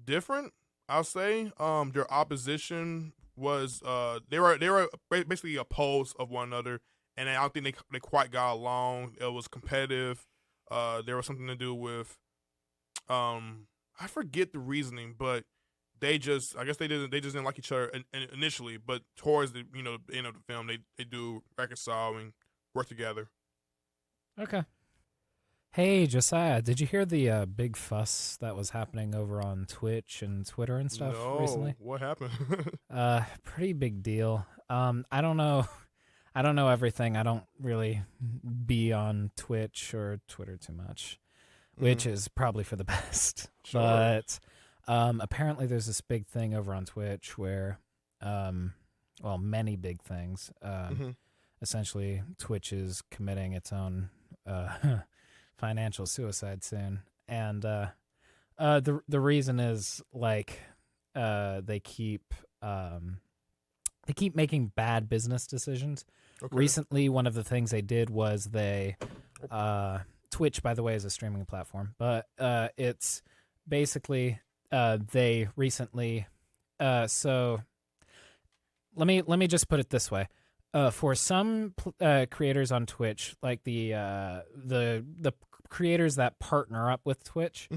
different, I'll say. Their opposition was they were basically opposed of one another, and I don't think they quite got along. It was competitive. There was something to do with I forget the reasoning, but I guess they just didn't like each other initially, but towards the the end of the film they do reconcile and work together.
Okay. Hey Josiah, did you hear the big fuss that was happening over on Twitch and Twitter and stuff recently?
What happened?
Pretty big deal. I don't know everything. I don't really be on Twitch or Twitter too much, which is probably for the best. Sure. But apparently there's this big thing over on Twitch where, many big things. Essentially, Twitch is committing its own financial suicide soon, and the reason is they keep making bad business decisions. Okay. Recently, one of the things they did was Twitch, by the way, is a streaming platform, but it's basically they recently. So let me just put it this way. For some creators on Twitch, like the creators that partner up with Twitch,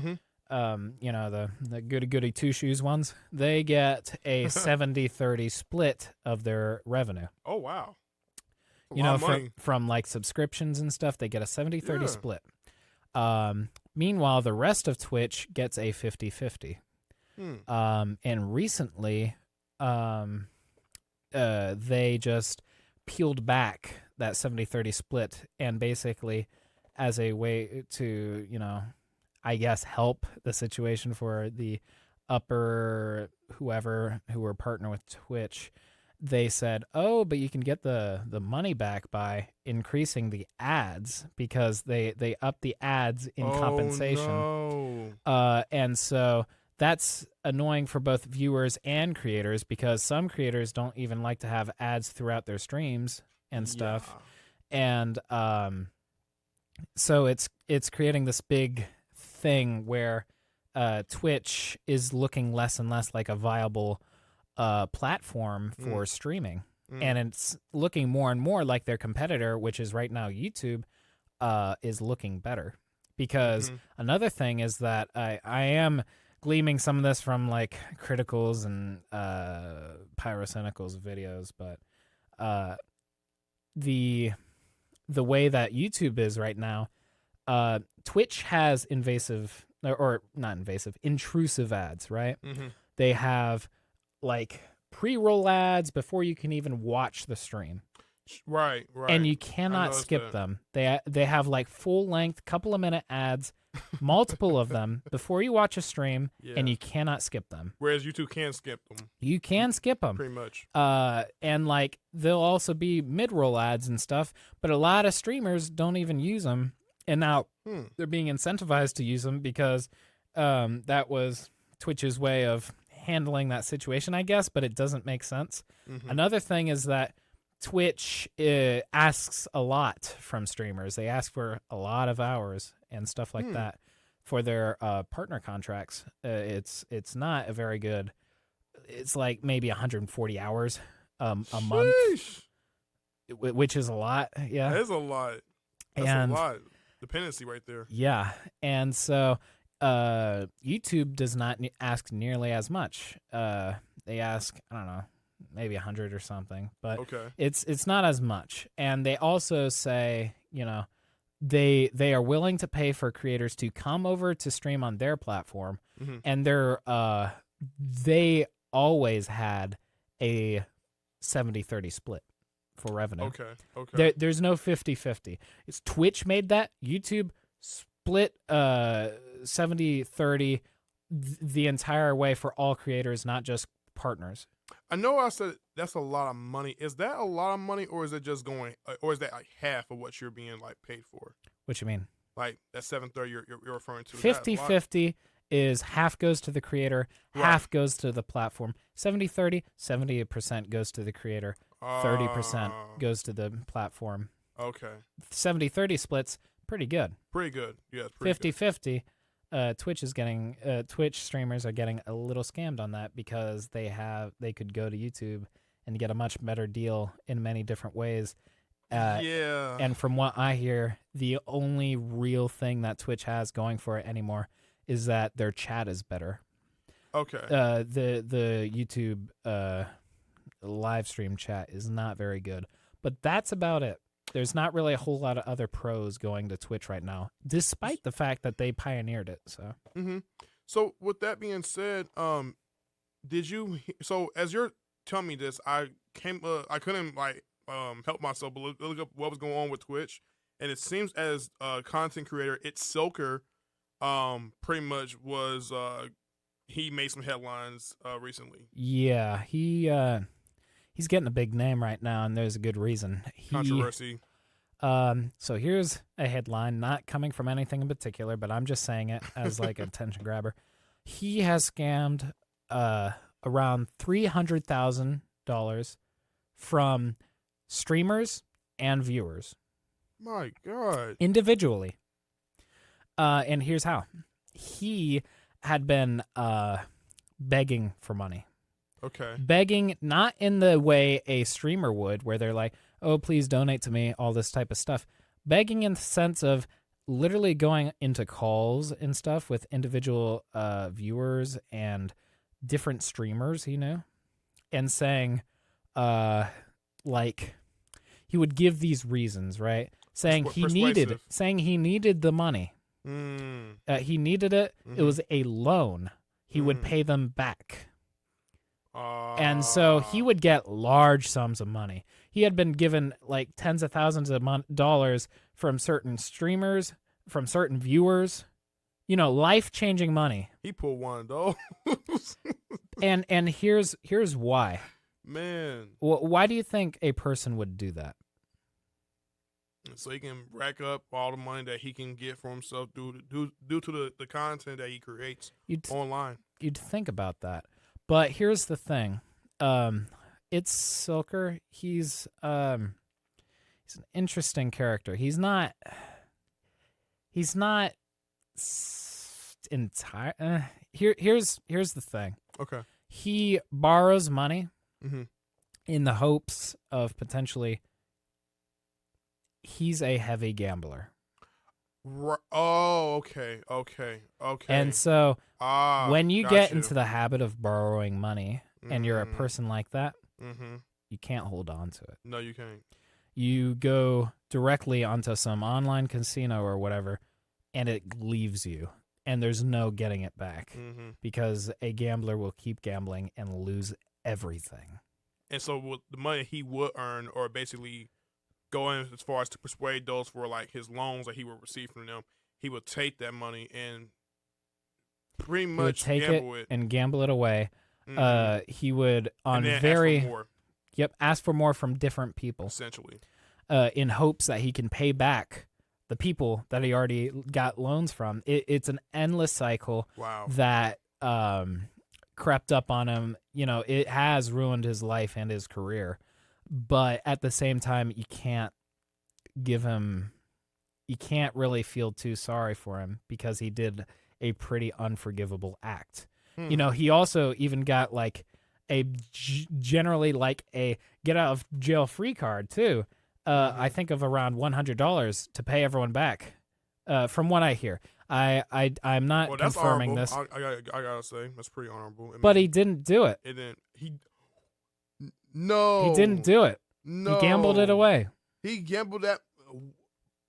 the goody two shoes ones, they get a 70-30 split of their revenue.
Oh wow!
From like subscriptions and stuff, they get a 70-30 split. Meanwhile, the rest of Twitch gets a 50-50. And recently, they just peeled back that 70-30 split, and basically as a way to, I guess, help the situation for the upper who were partner with Twitch, they said, oh, but you can get the money back by increasing the ads, because they up the ads in compensation. No. And so that's annoying for both viewers and creators, because some creators don't even like to have ads throughout their streams and stuff. Yeah. And so it's creating this big thing where Twitch is looking less and less like a viable platform for streaming. And it's looking more and more like their competitor, which is right now YouTube, is looking better. Because another thing is that I am gleaming some of this from like Critical's and Pyrocynical's videos, but the way that YouTube is right now, Twitch has invasive or not invasive, intrusive ads, right?
Mm-hmm.
They have like pre-roll ads before you can even watch the stream.
Right.
And you cannot skip them. They have like full length, couple of minute ads, multiple of them before you watch a stream, and you cannot skip them.
Whereas YouTube can skip them.
You can skip them.
Pretty much.
And like there'll also be mid-roll ads and stuff, but a lot of streamers don't even use them. And now they're being incentivized to use them because that was Twitch's way of handling that situation, I guess, but it doesn't make sense. Mm-hmm. Another thing is that Twitch asks a lot from streamers. They ask for a lot of hours and stuff like that for their partner contracts. It's not a very good. It's like maybe 140 hours a month, which is a lot. Yeah,
that is a lot. That's a lot. Dependency right there.
Yeah, and so YouTube does not ask nearly as much. They ask, I don't know, maybe 100 or something, but it's not as much. And they also say, you know, they are willing to pay for creators to come over to stream on their platform, and they always had a 70-30 split for revenue. There's no 50-50. It's Twitch made that. YouTube split 70-30 the entire way for all creators, not just partners.
I know I said that's a lot of money. Is that a lot of money, or is it just going, or is that like half of what you're being like paid for?
What you mean?
Like that 730 you're referring to?
50-50 is half goes to the creator, half goes to the platform. 70-30, 70% goes to the creator, 30% goes to the platform.
Okay.
70-30 splits, pretty good.
Pretty good. Yeah,
50-50. Twitch streamers are getting a little scammed on that because they could go to YouTube and get a much better deal in many different ways. And from what I hear, the only real thing that Twitch has going for it anymore is that their chat is better.
Okay.
The YouTube live stream chat is not very good, but that's about it. There's not really a whole lot of other pros going to Twitch right now, despite the fact that they pioneered it. So,
So with that being said, did you? So as you're telling me this, I couldn't like help myself but look up what was going on with Twitch, and it seems as a content creator, ItsSliker, pretty much was he made some headlines recently.
Yeah, he's getting a big name right now, and there's a good reason.
Controversy.
So here's a headline, not coming from anything in particular, but I'm just saying it as like an attention grabber. He has scammed around $300,000 from streamers and viewers.
My God.
Individually. And here's how. He had been begging for money.
Okay.
Begging, not in the way a streamer would, where they're like, oh, please donate to me, all this type of stuff. Begging in the sense of literally going into calls and stuff with individual viewers and different streamers, you know, and saying, like, he would give these reasons, right? Saying he needed the money. He needed it. It was a loan. He would pay them back. And so he would get large sums of money. He had been given like tens of thousands of dollars from certain streamers, from certain viewers. You know, life-changing money.
He pulled one, though.
and here's why.
Man.
Why do you think a person would do that?
So he can rack up all the money that he can get for himself due to the content that he creates online. You'd
think about that. But here's the thing. ItsSliker, he's an interesting character. He's not entire. Here's the thing.
Okay.
He borrows money in the hopes of potentially. He's a heavy gambler.
Oh, okay.
And so when you get into the habit of borrowing money and you're a person like that, you can't hold on to it.
No, you can't.
You go directly onto some online casino or whatever, and it leaves you. and there's no getting it back
Mm-hmm.
because a gambler will keep gambling and lose everything.
And so with the money he would earn, or basically going as far as to persuade those for like his loans that he would receive from them, he would take that money and pretty
He would
much
take
gamble
it and gamble it away.
Mm-hmm.
He would
and then ask for more,
ask for more from different people,
essentially.
in hopes that he can pay back the people that he already got loans from. It's an endless cycle
Wow.
that crept up on him. You know, it has ruined his life and his career. But at the same time, you can't really feel too sorry for him because he did a pretty unforgivable act. You know, he also even got like generally like a get out of jail free card too. I think of around $100 to pay everyone back. From what I hear, I'm not confirming this.
I gotta say that's pretty honorable. I mean,
but he didn't do it.
No,
he didn't do it.
No,
he gambled it away.
He gambled that.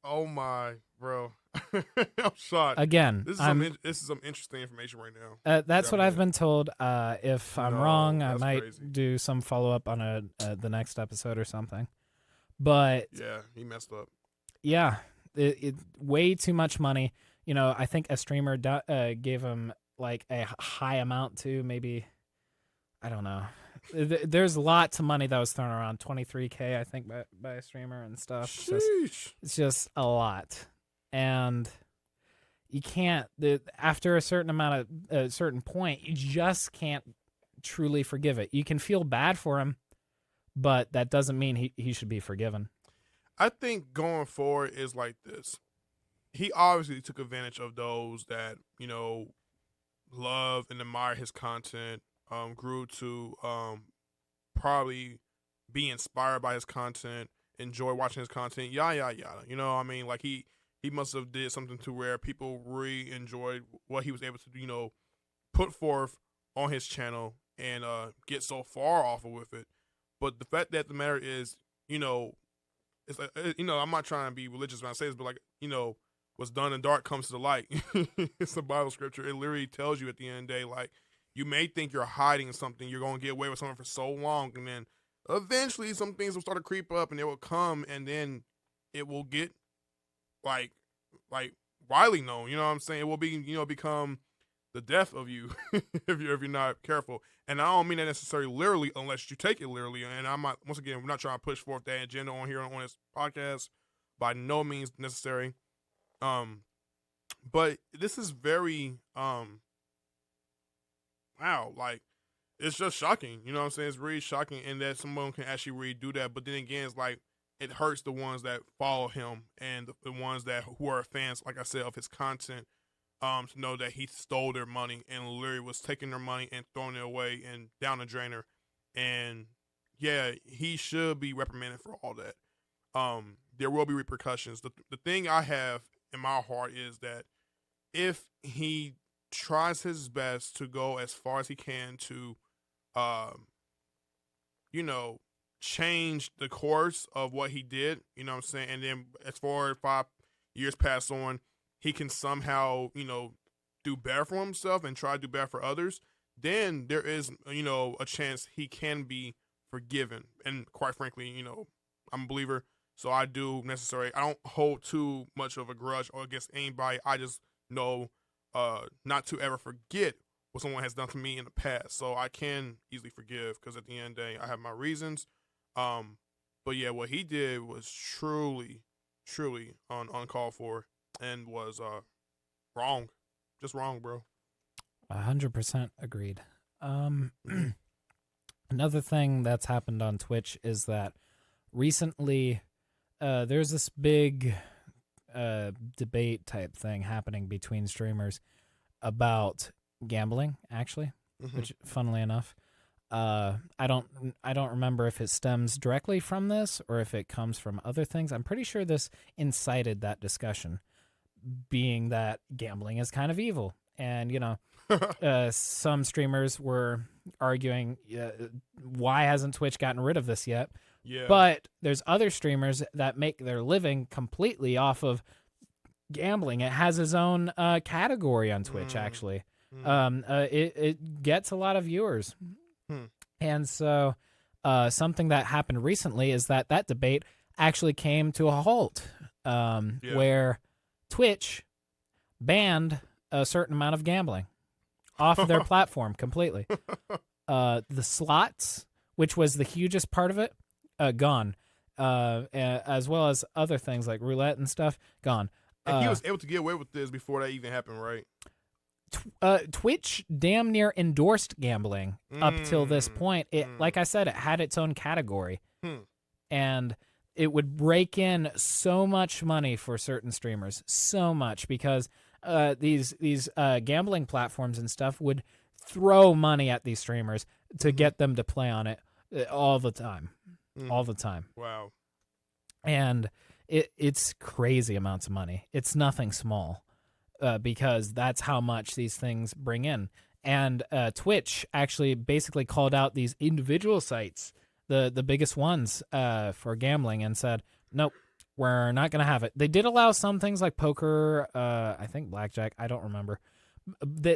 Oh my, bro! I'm shocked.
Again,
this is some interesting information right now.
That's what I've been told. If I'm wrong, I might
crazy.
do some follow up on the next episode or something. But
yeah, he messed up.
Yeah, it way too much money. You know, I think a streamer gave him like a high amount too. Maybe, I don't know. There's lots of money that was thrown around, $23K I think by a streamer and stuff. It's just a lot, and you can't. After a certain point, you just can't truly forgive it. You can feel bad for him, but that doesn't mean he should be forgiven.
I think going forward is like this. He obviously took advantage of those that, you know, love and admire his content, grew to probably be inspired by his content, enjoy watching his content, yada, yada, yada. You know what I mean? Like, he must have did something to where people really enjoyed what he was able to, you know, put forth on his channel and get so far off of with it. But the fact that the matter is, you know, it's like, you know, I'm not trying to be religious when I say this, but like, you know, what's done in dark comes to the light. It's a Bible scripture. It literally tells you at the end of the day, like, you may think you're hiding something, you're going to get away with something for so long, and then eventually some things will start to creep up and it will come, and then it will get like widely known. You know what I'm saying? It will be, you know, become the death of you if you're not careful. And I don't mean that necessarily literally unless you take it literally. And I'm not, once again, we're not trying to push forth that agenda on here on this podcast. By no means necessary. But this is very wow, like, it's just shocking. You know what I'm saying? It's really shocking, and that someone can actually really do that. But then again, it's like, it hurts the ones that follow him and the ones that who are fans, like I said, of his content. To know that he stole their money and literally was taking their money and throwing it away and down the drainer. And yeah, he should be reprimanded for all that. There will be repercussions. The thing I have in my heart is that if he tries his best to go as far as he can to, you know, change the course of what he did, you know what I'm saying? And then as far as 5 years pass on, he can somehow, you know, do better for himself and try to do better for others, then there is, you know, a chance he can be forgiven. And quite frankly, you know, I'm a believer, so I don't hold too much of a grudge or against anybody. I just know not to ever forget what someone has done to me in the past. So I can easily forgive because at the end of the day, I have my reasons. But yeah, what he did was truly uncalled for. And was wrong, just wrong, bro.
100% agreed. Another thing that's happened on Twitch is that recently there's this big debate type thing happening between streamers about gambling, actually, which, funnily enough, I don't remember if it stems directly from this or if it comes from other things. I'm pretty sure this incited that discussion, being that gambling is kind of evil. And, you know, some streamers were arguing, why hasn't Twitch gotten rid of this yet?
Yeah.
But there's other streamers that make their living completely off of gambling. It has its own category on Twitch, actually. It gets a lot of viewers. And so something that happened recently is that debate actually came to a halt, where Twitch banned a certain amount of gambling off of their platform completely. The slots, which was the hugest part of it, gone. As well as other things like roulette and stuff, gone.
And he was able to get away with this before that even happened, right?
Twitch damn near endorsed gambling up till this point. Like I said, it had its own category, and it would break in so much money for certain streamers, so much, because these gambling platforms and stuff would throw money at these streamers to get them to play on it all the time. All the time.
Wow.
And it's crazy amounts of money. It's nothing small, because that's how much these things bring in. And Twitch actually basically called out these individual sites, the biggest ones for gambling, and said, nope, we're not going to have it. They did allow some things like poker, I think blackjack, I don't remember.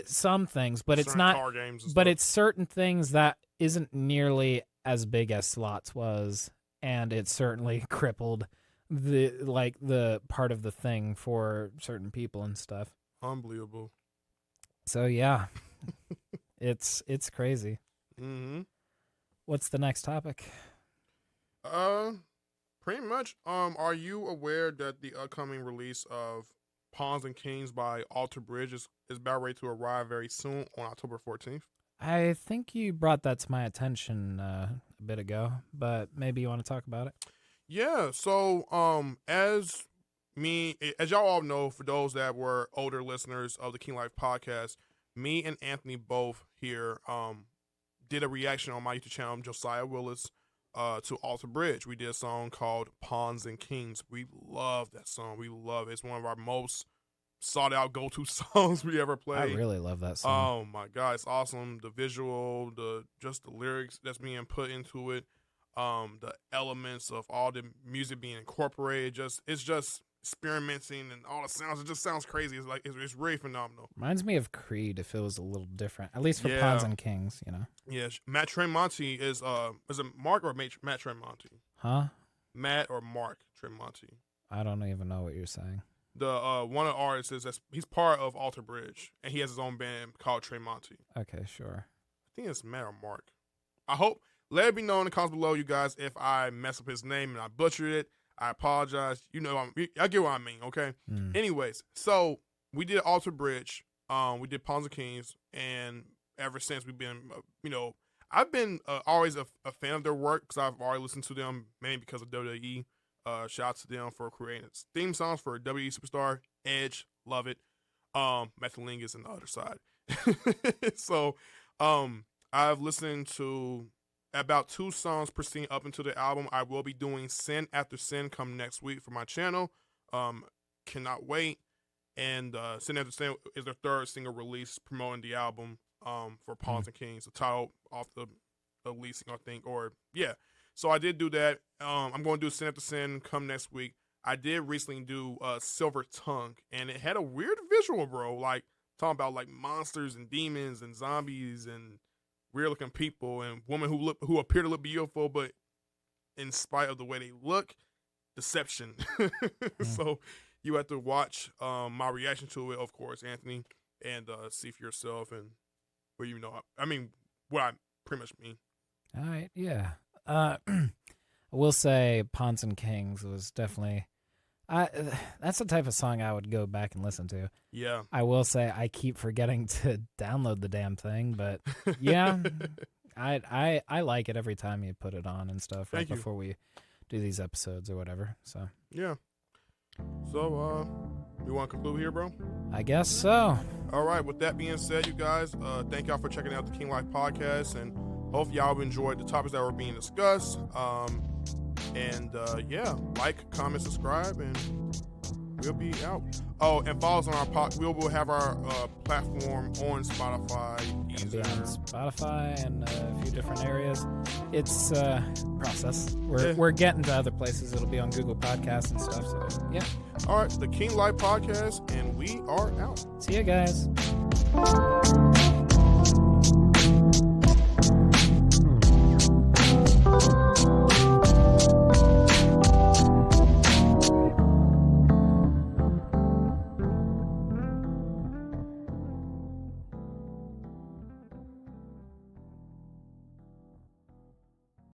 Some things, but it's not.
Card games and
but
stuff.
it's certain things that isn't nearly as big as slots was, and it certainly crippled the part of the thing for certain people and stuff.
Unbelievable.
So yeah, it's crazy. What's the next topic?
Pretty much. Are you aware that the upcoming release of Pawns and Kings by Alter Bridge is about ready to arrive very soon on October 14th?
I think you brought that to my attention a bit ago, but maybe you want to talk about it.
Yeah. So, as y'all all know, for those that were older listeners of the King Life podcast, me and Anthony both here did a reaction on my YouTube channel, Josiah Willis, to Alter Bridge. We did a song called Pawns and Kings. We love that song. We love it. It's one of our most sought out go-to songs we ever played.
I really love that song.
Oh my God, it's awesome. The visual, just the lyrics that's being put into it, the elements of all the music being incorporated, it's just experimenting and all the sounds. It just sounds crazy. It's really phenomenal.
Reminds me of Creed if it was a little different, at least for Pawns and Kings, you know.
Yeah, Matt Tremonti is it Mark or Matt Tremonti?
Huh?
Matt or Mark Tremonti?
I don't even know what you're saying.
The one of the artists he's part of Alter Bridge, and he has his own band called Tremonti.
Okay, sure.
I think it's Matt or Mark. I hope. Let it be known in the comments below, you guys, if I mess up his name and I butchered it. I apologize. You know, I get what I mean, okay? Anyways, so we did Alter Bridge. We did Pawns and Kings, and ever since we've been, I've been always a fan of their work because I've already listened to them mainly because of WWE. Shout out to them for creating theme songs for WWE Superstar, Edge, love it. Metalingus and the other side. So, I've listened to about 2 songs per scene up into the album. I will be doing Sin After Sin come next week for my channel. Cannot wait. And Sin After Sin is their 3rd single release promoting the album for Pawns and Kings, the title off the releasing, I think, or yeah. So I did do that. I'm going to do Sin After Sin come next week. I did recently do Silver Tongue, and it had a weird visual, bro. Like, talking about, like, monsters and demons and zombies and weird-looking people and women who appear to look beautiful, but in spite of the way they look, deception. So you have to watch my reaction to it, of course, Anthony, and see for yourself and what what I pretty much mean.
All right, yeah. I will say Pawns and Kings was definitely that's the type of song I would go back and listen to.
Yeah.
I will say I keep forgetting to download the damn thing, but yeah, I like it every time you put it on and stuff before we do these episodes or whatever. So
yeah. So you want to conclude here, bro?
I guess so.
All right. With that being said, you guys, thank y'all for checking out the King Life podcast, and hope y'all enjoyed the topics that were being discussed. Yeah, like, comment, subscribe, and we'll be out. Oh, and follow us on our we will have our platform on Spotify.
It'll be on Spotify and a few different areas. It's a process. We're getting to other places. It'll be on Google Podcasts and stuff. So yeah.
All right, the King Life Podcast, and we are out.
See you guys.